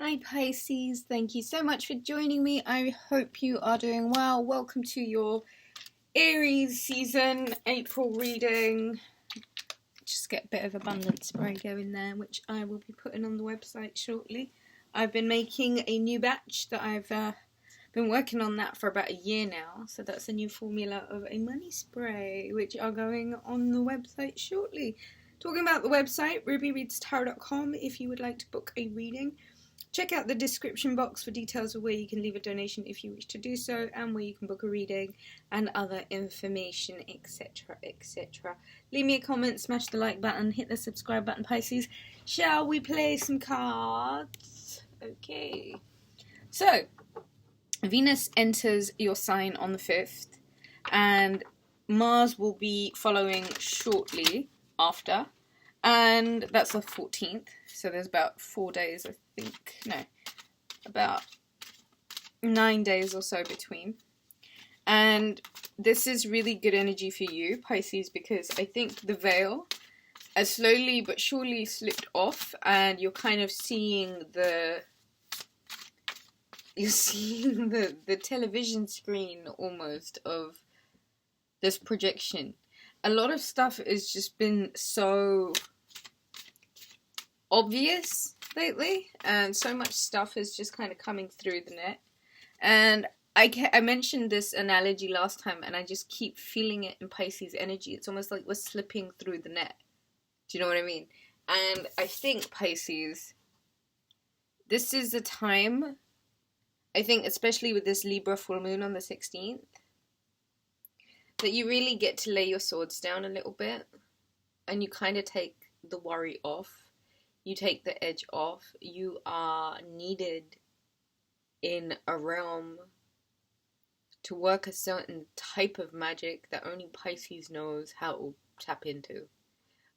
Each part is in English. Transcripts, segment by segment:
Hi Pisces, thank you so much for joining me. I hope you are doing well. Welcome to your Aries season April reading. Just get a bit of abundance spray going there, which I will be putting on the website shortly. I've been making a new batch that I've been working on that for about a year now. So that's a new formula of a money spray, which are going on the website shortly. Talking about the website, Rubyreadstarot.com, if you would like to book a reading. Check out the description box for details of where you can leave a donation if you wish to do so, and where you can book a reading and other information, etc, etc. Leave me a comment, smash the like button, hit the subscribe button, Pisces. Shall we play some cards? Okay. So, Venus enters your sign on the 5th, and Mars will be following shortly after. And that's the 14th, so there's about 4 days, I think, no, about 9 days or so between. And this is really good energy for you, Pisces, because I think the veil has slowly but surely slipped off, and you're kind of seeing the television screen almost of this projection. A lot of stuff has just been so obvious lately, and so much stuff is just kind of coming through the net. And I mentioned this analogy last time, and I just keep feeling it in Pisces energy. It's almost like we're slipping through the net. Do you know what I mean? And I think, Pisces, this is the time, I think especially with this Libra full moon on the 16th, that you really get to lay your swords down a little bit, and you kind of take the worry off. You take the edge off. You are needed in a realm to work a certain type of magic that only Pisces knows how to tap into.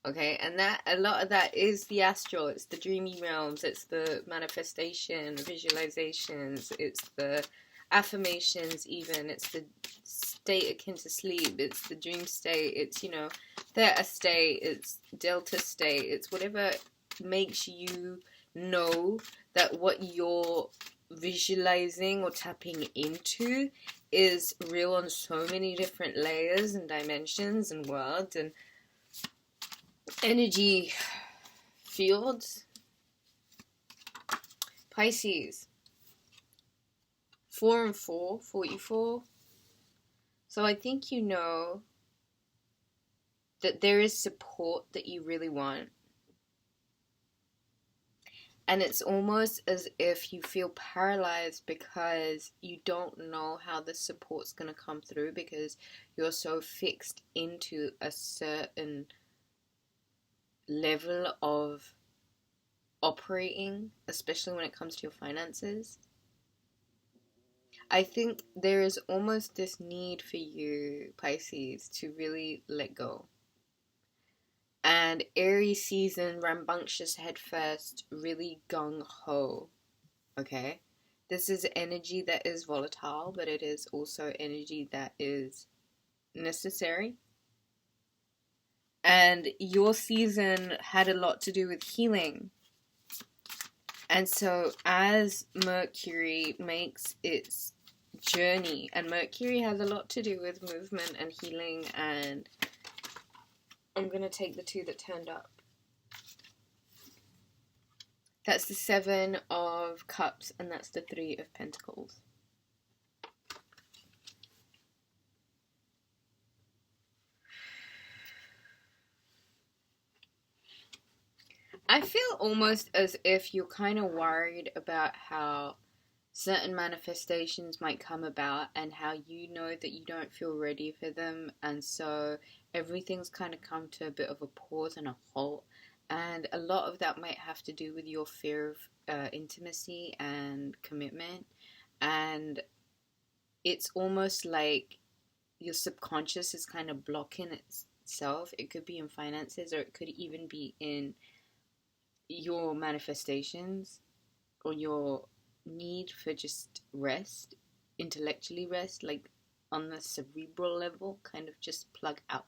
Okay, and that a lot of that is the astral. It's the dreamy realms. It's the manifestation, visualizations. It's the affirmations even. It's the state akin to sleep. It's the dream state. It's, theta state. It's delta state. It's whatever makes you know that what you're visualizing or tapping into is real on so many different layers and dimensions and worlds and energy fields. Pisces, 4 and 4, 44. So I think you know that there is support that you really want. And it's almost as if you feel paralyzed because you don't know how the support's going to come through, because you're so fixed into a certain level of operating, especially when it comes to your finances. I think there is almost this need for you, Pisces, to really let go. And Aries season, rambunctious head first, really gung-ho, okay? This is energy that is volatile, but it is also energy that is necessary. And your season had a lot to do with healing. And so as Mercury makes its journey, and Mercury has a lot to do with movement and healing, and I'm going to take the 2 that turned up. That's the 7 of Cups, and that's the 3 of Pentacles. I feel almost as if you're kind of worried about how certain manifestations might come about, and how you know that you don't feel ready for them, and so everything's kind of come to a bit of a pause and a halt. And a lot of that might have to do with your fear of intimacy and commitment. And it's almost like your subconscious is kind of blocking itself. It could be in finances, or it could even be in your manifestations, or your need for just rest, intellectually rest, like on the cerebral level, kind of just plug out.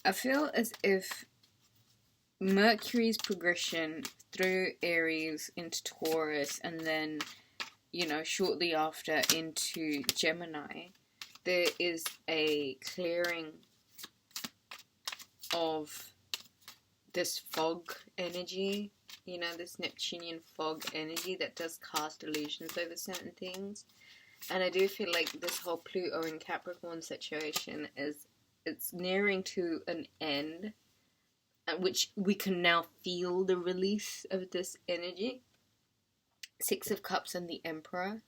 I feel as if Mercury's progression through Aries into Taurus, and then, shortly after into Gemini, there is a clearing of this fog energy, this Neptunian fog energy that does cast illusions over certain things. And I do feel like this whole Pluto and Capricorn situation it's nearing to an end, at which we can now feel the release of this energy. Six of Cups and the Emperor.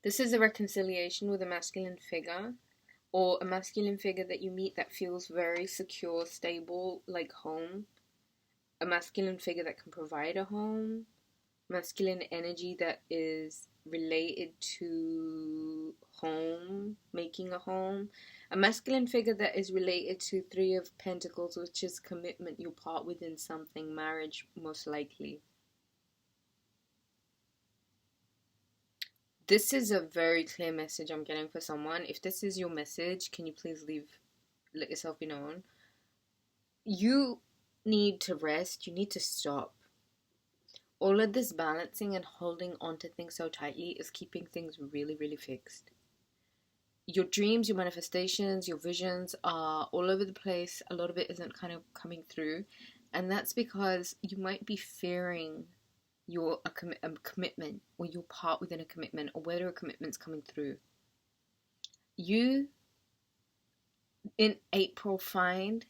This is a reconciliation with a masculine figure, or a masculine figure that you meet that feels very secure, stable, like home. A masculine figure that can provide a home. Masculine energy that is related to home, making a home. A masculine figure that is related to Three of Pentacles, which is commitment. You'll part within something, marriage most likely. This is a very clear message I'm getting for someone. If this is your message, can you please let yourself be known? You need to rest. You need to stop. All of this balancing and holding on to things so tightly is keeping things really, really fixed. Your dreams, your manifestations, your visions are all over the place. A lot of it isn't kind of coming through. And that's because you might be fearing a commitment, or your part within a commitment, or whether a commitment's coming through. You, in April, find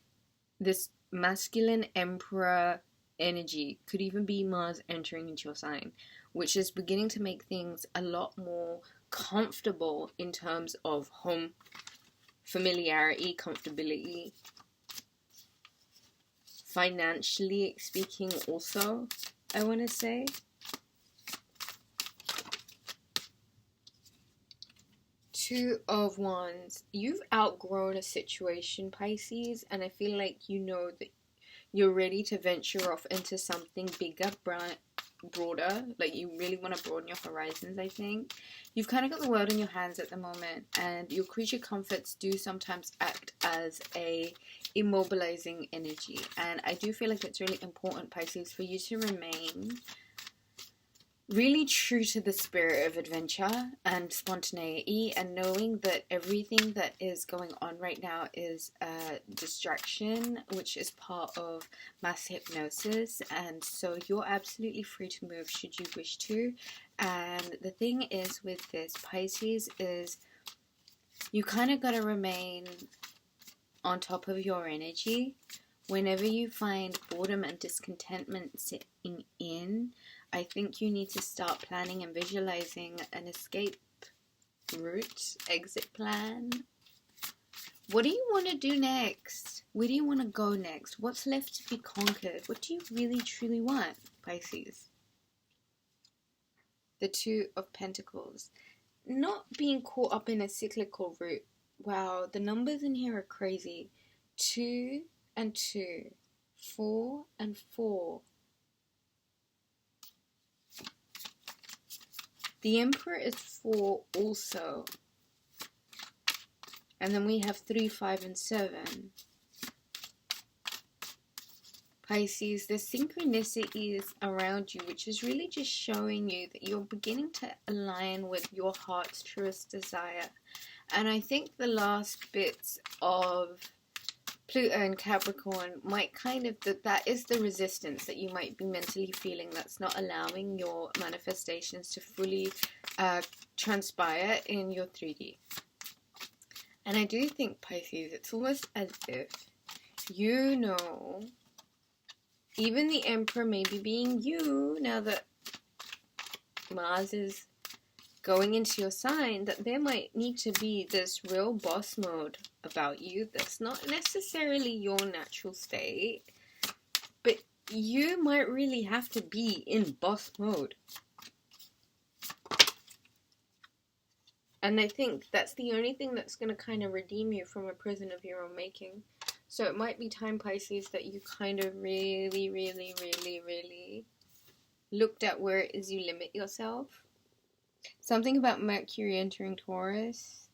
this masculine emperor energy, could even be Mars entering into your sign, which is beginning to make things a lot more comfortable in terms of home, familiarity, comfortability, financially speaking also, I want to say. Two of Wands. You've outgrown a situation, Pisces, and I feel like you know that you're ready to venture off into something bigger, broader. Like, you really want to broaden your horizons, I think. You've kind of got the world in your hands at the moment, and your creature comforts do sometimes act as a immobilizing energy. And I do feel like it's really important, Pisces, for you to remain really true to the spirit of adventure and spontaneity, and knowing that everything that is going on right now is a distraction, which is part of mass hypnosis, and so you're absolutely free to move should you wish to. And the thing is with this, Pisces, is you kind of got to remain on top of your energy. Whenever you find boredom and discontentment sitting in, I think you need to start planning and visualizing an escape route, exit plan. What do you want to do next? Where do you want to go next? What's left to be conquered? What do you really, truly want, Pisces? The Two of Pentacles. Not being caught up in a cyclical route. Wow, the numbers in here are crazy. 2 and 2. 4 and 4. The Emperor is 4 also. And then we have 3, 5, and 7. Pisces, the synchronicities around you, which is really just showing you that you're beginning to align with your heart's truest desire. And I think the last bits of Pluto and Capricorn might kind of, that is the resistance that you might be mentally feeling that's not allowing your manifestations to fully transpire in your 3D. And I do think, Pisces, it's almost as if you know, even the Emperor maybe being you, now that Mars is going into your sign, that there might need to be this real boss mode about you that's not necessarily your natural state, but you might really have to be in boss mode. And I think that's the only thing that's going to kind of redeem you from a prison of your own making. So it might be time, Pisces, that you kind of really, really, really, really looked at where it is you limit yourself. Something about Mercury entering Taurus,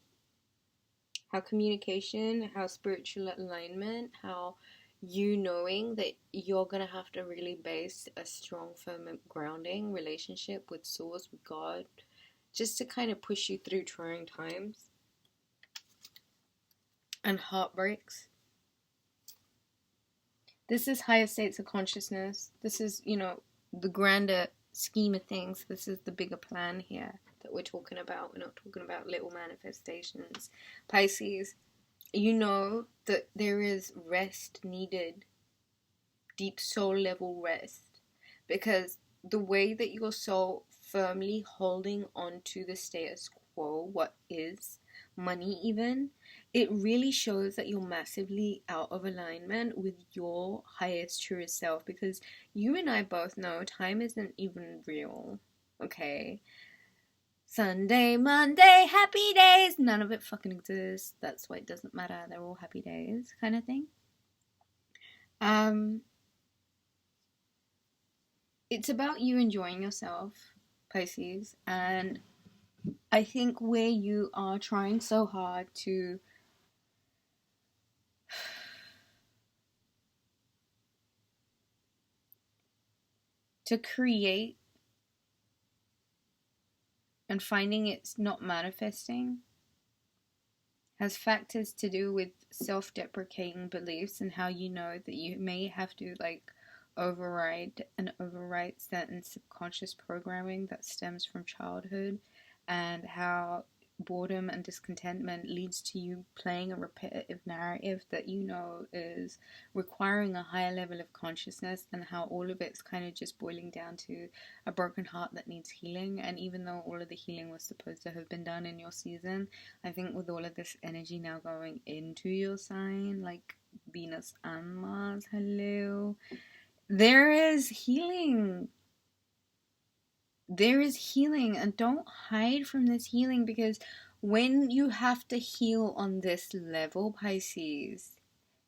how communication, how spiritual alignment, how you knowing that you're going to have to really base a strong, firm, grounding relationship with Source, with God, just to kind of push you through trying times and heartbreaks. This is higher states of consciousness. This is, you know, the grander scheme of things. This is the bigger plan here that we're talking about. We're not talking about little manifestations. Pisces, you know that there is rest needed, deep soul level rest, because the way that you're so firmly holding on to the status quo, what is money even, it really shows that you're massively out of alignment with your highest, truest self, because you and I both know time isn't even real, okay? Sunday, Monday, happy days, none of it fucking exists. That's why it doesn't matter, they're all happy days, kind of thing. It's about you enjoying yourself, Pisces, and I think where you are trying so hard to create and finding it's not manifesting has factors to do with self-deprecating beliefs and how you know that you may have to like override and overwrite certain subconscious programming that stems from childhood, and how boredom and discontentment leads to you playing a repetitive narrative that you know is requiring a higher level of consciousness, and how all of it's kind of just boiling down to a broken heart that needs healing. And even though all of the healing was supposed to have been done in your season, I think with all of this energy now going into your sign, like Venus and Mars, hello, there is healing. There is healing, and don't hide from this healing, because when you have to heal on this level, Pisces,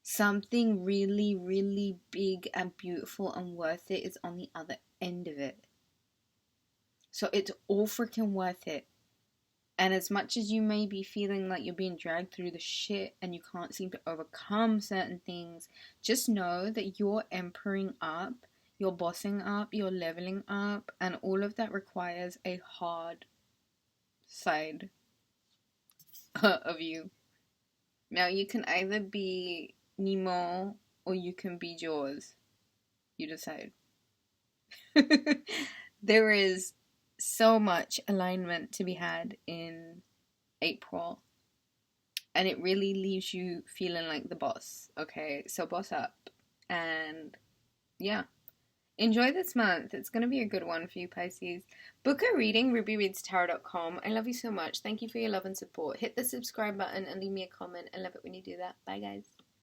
something really, really big and beautiful and worth it is on the other end of it. So it's all freaking worth it. And as much as you may be feeling like you're being dragged through the shit and you can't seem to overcome certain things, just know that you're empowering up, you're bossing up, you're leveling up, and all of that requires a hard side of you. Now, you can either be Nemo or you can be Jaws. You decide. There is so much alignment to be had in April, and it really leaves you feeling like the boss. Okay, so boss up, and yeah, enjoy this month. It's going to be a good one for you, Pisces. Book a reading, rubyreadstarot.com. I love you so much. Thank you for your love and support. Hit the subscribe button and leave me a comment. I love it when you do that. Bye, guys.